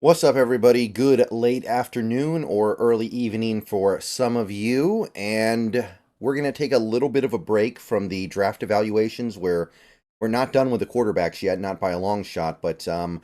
What's up, everybody? Good late afternoon or early evening for some of you. And we're going to take a little bit of a break from the draft evaluations where we're not done with the quarterbacks yet, not by a long shot. But want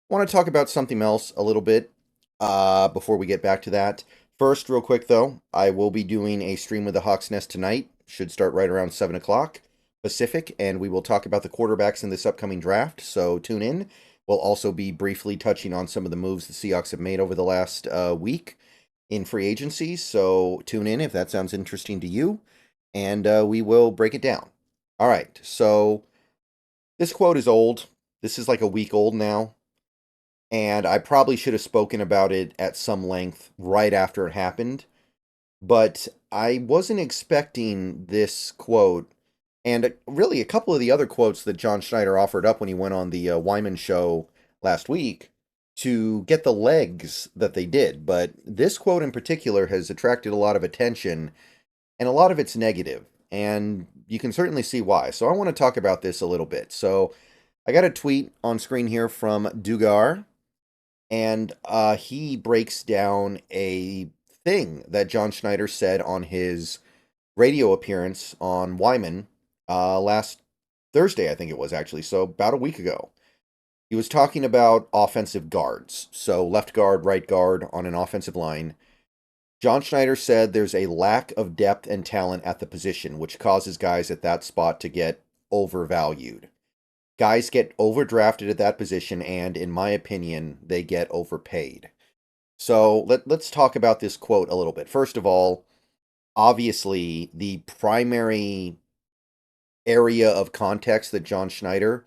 to talk about something else a little bit before we get back to that. First, real quick though, I will be doing a stream with the Hawks Nest tonight. Should start right around 7 o'clock Pacific. And we will talk about the quarterbacks in this upcoming draft. So tune in. We'll also be briefly touching on some of the moves the Seahawks have made over the last week in free agency. So tune in if that sounds interesting to you, and we will break it down. All right. So this quote is old. This is like a week old now, and I probably should have spoken about it at some length right after it happened. But I wasn't expecting this quote, and really a couple of the other quotes that John Schneider offered up when he went on the Wyman show last week to get the legs that they did. But this quote in particular has attracted a lot of attention, and a lot of it's negative, and you can certainly see why. So I want to talk about this a little bit. So I got a tweet on screen here from Dugar, and he breaks down a thing that John Schneider said on his radio appearance on Wyman last Thursday, I think it was actually, so about a week ago. He was talking about offensive guards, so left guard, right guard on an offensive line. John Schneider said there's a lack of depth and talent at the position, which causes guys at that spot to get overvalued. Guys get overdrafted at that position, and in my opinion, they get overpaid. So let's talk about this quote a little bit. First of all, obviously, the primary area of context that John Schneider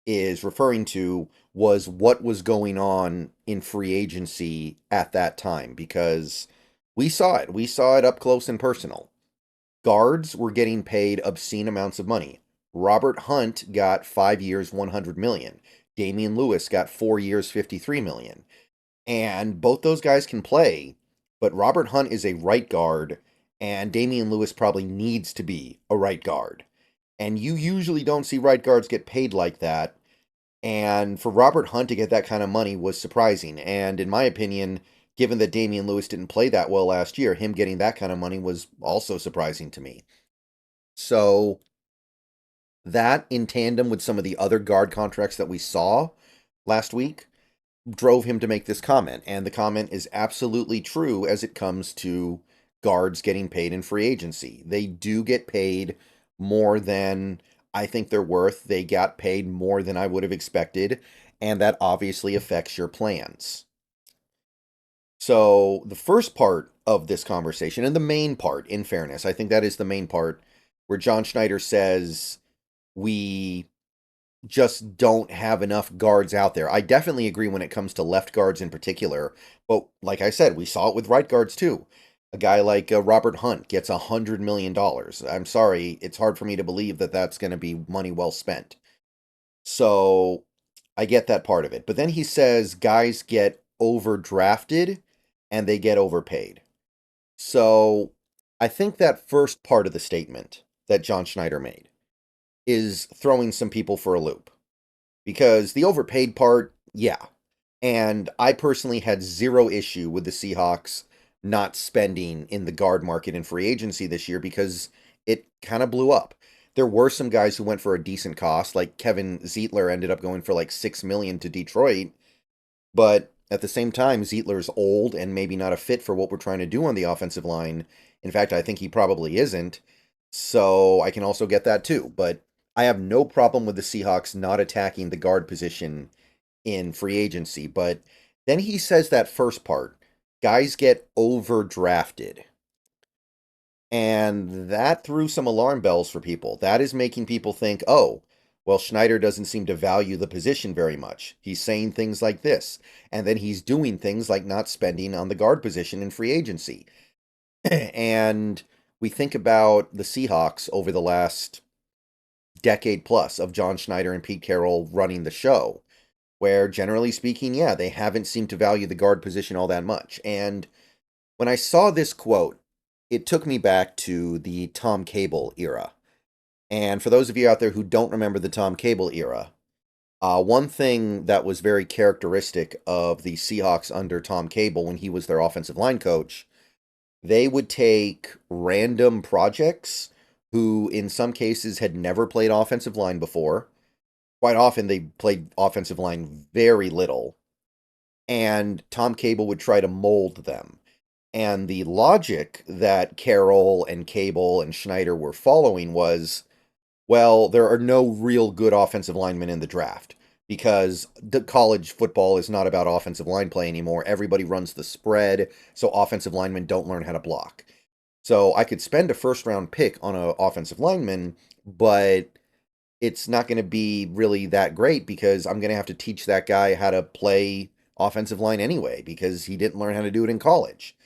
is referring to was what was going on in free agency at that time, because we saw it. We saw it up close and personal. Guards were getting paid obscene amounts of money. Robert Hunt got 5 years, 100 million. Damian Lewis got 4 years, 53 million. And both those guys can play, but Robert Hunt is a right guard, and Damian Lewis probably needs to be a right guard. And you usually don't see right guards get paid like that. And for Robert Hunt to get that kind of money was surprising. And in my opinion, given that Damian Lewis didn't play that well last year, him getting that kind of money was also surprising to me. So that, in tandem with some of the other guard contracts that we saw last week, drove him to make this comment. And the comment is absolutely true as it comes to guards getting paid in free agency. They do get paid more than I think they're worth. They got paid more than I would have expected, and that obviously affects your plans. So, the first part of this conversation, and the main part, in fairness, I think that is the main part, where John Schneider says we just don't have enough guards out there. I definitely agree when it comes to left guards in particular, but like I said, we saw it with right guards too. A guy like Robert Hunt gets $100 million. I'm sorry, it's hard for me to believe that that's going to be money well spent. So I get that part of it. But then he says guys get overdrafted and they get overpaid. So I think that first part of the statement that John Schneider made is throwing some people for a loop. Because the overpaid part, yeah. And I personally had zero issue with the Seahawks not spending in the guard market in free agency this year because it kind of blew up. There were some guys who went for a decent cost, like Kevin Zeitler ended up going for like $6 million to Detroit, but at the same time, Zeitler's old and maybe not a fit for what we're trying to do on the offensive line. In fact, I think he probably isn't. So I can also get that too. But I have no problem with the Seahawks not attacking the guard position in free agency. But then he says that first part, guys get overdrafted. And that threw some alarm bells for people. That is making people think, oh, well, Schneider doesn't seem to value the position very much. He's saying things like this. And then he's doing things like not spending on the guard position in free agency. And we think about the Seahawks over the last decade plus of John Schneider and Pete Carroll running the show, where generally speaking, yeah, they haven't seemed to value the guard position all that much. And when I saw this quote, it took me back to the Tom Cable era. And for those of you out there who don't remember the Tom Cable era, One thing that was very characteristic of the Seahawks under Tom Cable when he was their offensive line coach, they would take random projects who, in some cases, had never played offensive line before. Quite often, they played offensive line very little, and Tom Cable would try to mold them. And the logic that Carroll and Cable and Schneider were following was, well, there are no real good offensive linemen in the draft because the college football is not about offensive line play anymore. Everybody runs the spread, so offensive linemen don't learn how to block. So I could spend a first round pick on an offensive lineman, but it's not going to be really that great because I'm going to have to teach that guy how to play offensive line anyway because he didn't learn how to do it in college.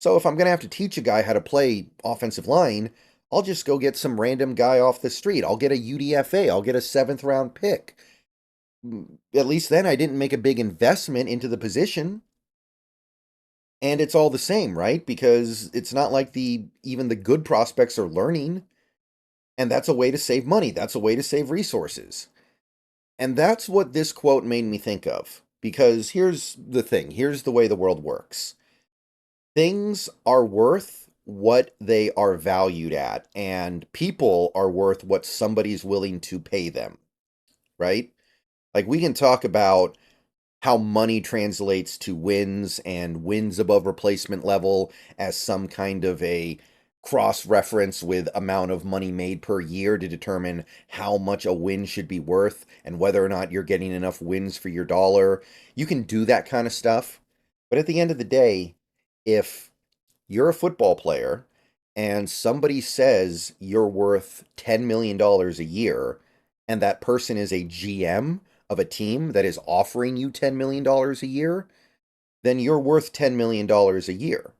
So if I'm going to have to teach a guy how to play offensive line, I'll just go get some random guy off the street. I'll get a UDFA. I'll get a seventh round pick. At least then I didn't make a big investment into the position. And it's all the same, right? Because it's not like even the good prospects are learning. And that's a way to save money. That's a way to save resources. And that's what this quote made me think of. Because here's the thing. Here's the way the world works. Things are worth what they are valued at, and people are worth what somebody's willing to pay them, right? Like, we can talk about how money translates to wins and wins above replacement level as some kind of a cross reference with amount of money made per year to determine how much a win should be worth and whether or not you're getting enough wins for your dollar. You can do that kind of stuff. But at the end of the day, if you're a football player and somebody says you're worth $10 million a year, and that person is a GM of a team that is offering you $10 million a year, then you're worth $10 million a year.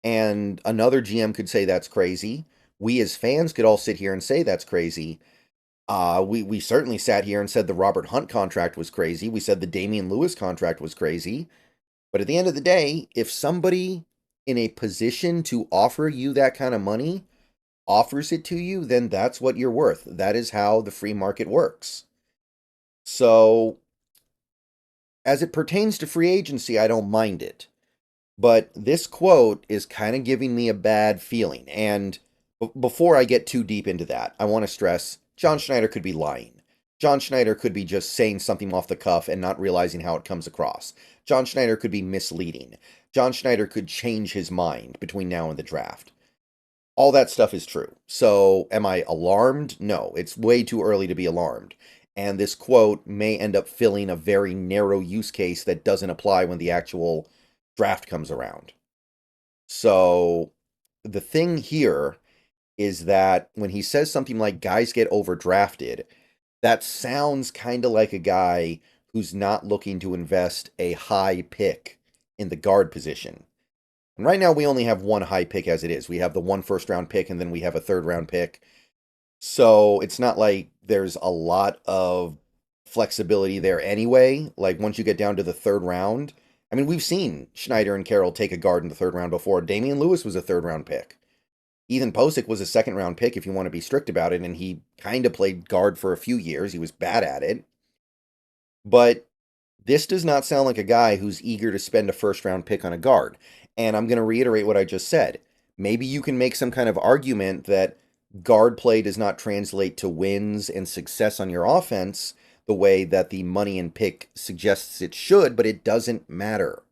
And another GM could say that's crazy. We as fans could all sit here and say that's crazy. We certainly sat here and said the Robert Hunt contract was crazy. We said the Damian Lewis contract was crazy. But at the end of the day, if somebody in a position to offer you that kind of money offers it to you, then that's what you're worth. That is how the free market works. So, as it pertains to free agency, I don't mind it. But this quote is kind of giving me a bad feeling. And before I get too deep into that, I want to stress John Schneider could be lying. John Schneider could be just saying something off the cuff and not realizing how it comes across. John Schneider could be misleading. John Schneider could change his mind between now and the draft. All that stuff is true. So am I alarmed? No, it's way too early to be alarmed. And this quote may end up filling a very narrow use case that doesn't apply when the actual draft comes around. So the thing here is that when he says something like guys get overdrafted, that sounds kind of like a guy who's not looking to invest a high pick in the guard position. And right now we only have one high pick as it is. We have the one first round pick and then we have a third round pick. So it's not like there's a lot of flexibility there anyway. Like once you get down to the third round, I mean, we've seen Schneider and Carroll take a guard in the third round before. Damian Lewis was a third round pick. Ethan Posick was a second round pick if you want to be strict about it, and he kind of played guard for a few years. He was bad at it. But this does not sound like a guy who's eager to spend a first round pick on a guard. And I'm going to reiterate what I just said. Maybe you can make some kind of argument that guard play does not translate to wins and success on your offense the way that the money and pick suggests it should, but it doesn't matter.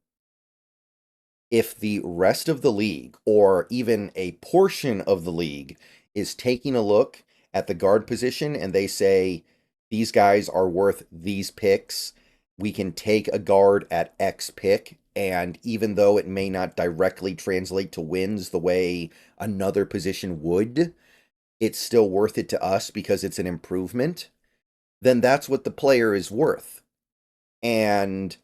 If the rest of the league, or even a portion of the league, is taking a look at the guard position and they say, these guys are worth these picks, we can take a guard at X pick, and even though it may not directly translate to wins the way another position would, it's still worth it to us because it's an improvement, then that's what the player is worth. And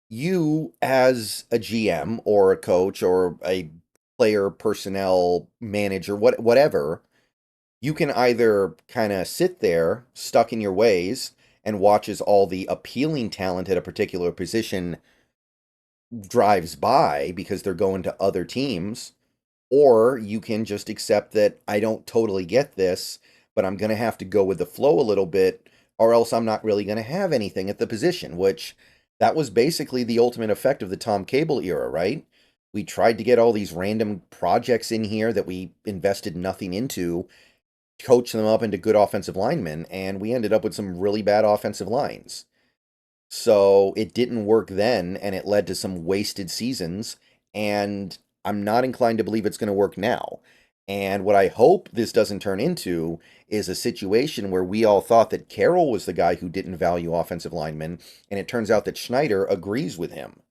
you, as a GM or a coach or a player personnel manager, whatever, you can either kind of sit there stuck in your ways and watch as all the appealing talent at a particular position drives by because they're going to other teams, or you can just accept that I don't totally get this, but I'm going to have to go with the flow a little bit, or else I'm not really going to have anything at the position, which that was basically the ultimate effect of the Tom Cable era, right? We tried to get all these random projects in here that we invested nothing into, coach them up into good offensive linemen, and we ended up with some really bad offensive lines. So it didn't work then, and it led to some wasted seasons. And I'm not inclined to believe it's going to work now. And what I hope this doesn't turn into is a situation where we all thought that Carroll was the guy who didn't value offensive linemen, and it turns out that Schneider agrees with him.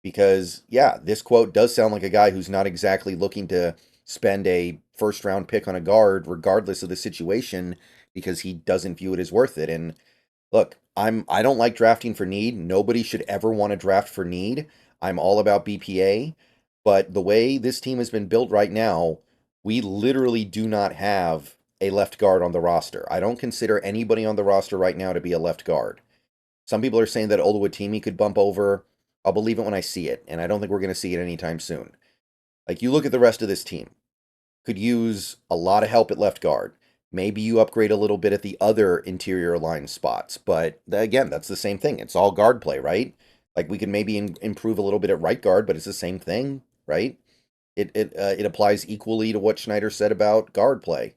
Because, yeah, this quote does sound like a guy who's not exactly looking to spend a first round pick on a guard, regardless of the situation, because he doesn't view it as worth it. And look, I don't like drafting for need. Nobody should ever want to draft for need. I'm all about BPA, but the way this team has been built right now, we literally do not have a left guard on the roster. I don't consider anybody on the roster right now to be a left guard. Some people are saying that Oluwatimi could bump over. I'll believe it when I see it, and I don't think we're going to see it anytime soon. Like, you look at the rest of this team, could use a lot of help at left guard. Maybe you upgrade a little bit at the other interior line spots, but again, that's the same thing. It's all guard play, right? Like, we can maybe improve a little bit at right guard, but it's the same thing, right? It applies equally to what Schneider said about guard play.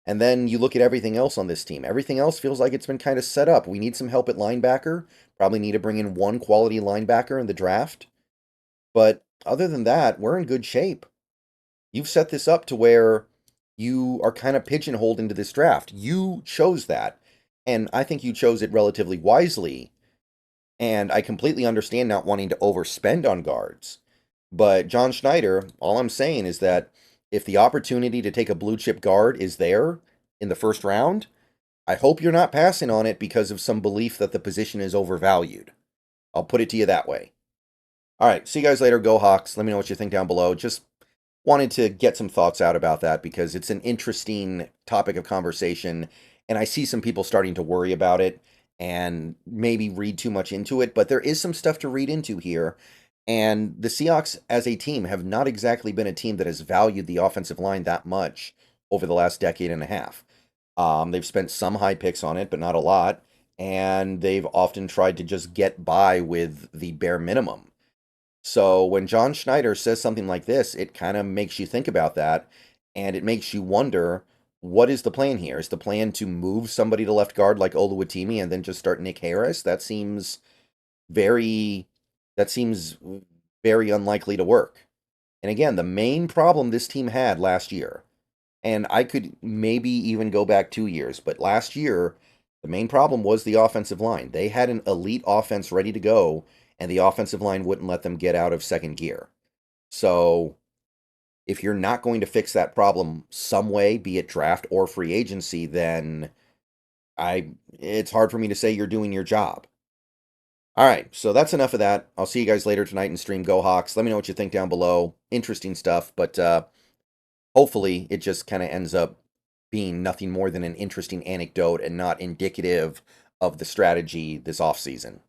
And then you look at everything else on this team. Everything else feels like it's been kind of set up. We need some help at linebacker. Probably need to bring in one quality linebacker in the draft. But other than that, we're in good shape. You've set this up to where you are kind of pigeonholed into this draft. You chose that. And I think you chose it relatively wisely. And I completely understand not wanting to overspend on guards. But John Schneider, all I'm saying is that if the opportunity to take a blue chip guard is there in the first round, I hope you're not passing on it because of some belief that the position is overvalued. I'll put it to you that way. All right, see you guys later. Go Hawks. Let me know what you think down below. Just wanted to get some thoughts out about that because it's an interesting topic of conversation, and I see some people starting to worry about it and maybe read too much into it, but there is some stuff to read into here. And the Seahawks as a team have not exactly been a team that has valued the offensive line that much over the last decade and a half. They've spent some high picks on it, but not a lot. And they've often tried to just get by with the bare minimum. So when John Schneider says something like this, it kind of makes you think about that. And it makes you wonder, what is the plan here? Is the plan to move somebody to left guard like Oluwatimi and then just start Nick Harris? Very, that seems very unlikely to work. And again, the main problem this team had last year, and I could maybe even go back 2 years, but last year, the main problem was the offensive line. They had an elite offense ready to go, and the offensive line wouldn't let them get out of second gear. So if you're not going to fix that problem some way, be it draft or free agency, then it's hard for me to say you're doing your job. All right, so that's enough of that. I'll see you guys later tonight in stream. Go Hawks. Let me know what you think down below. Interesting stuff, but hopefully it just kind of ends up being nothing more than an interesting anecdote and not indicative of the strategy this offseason.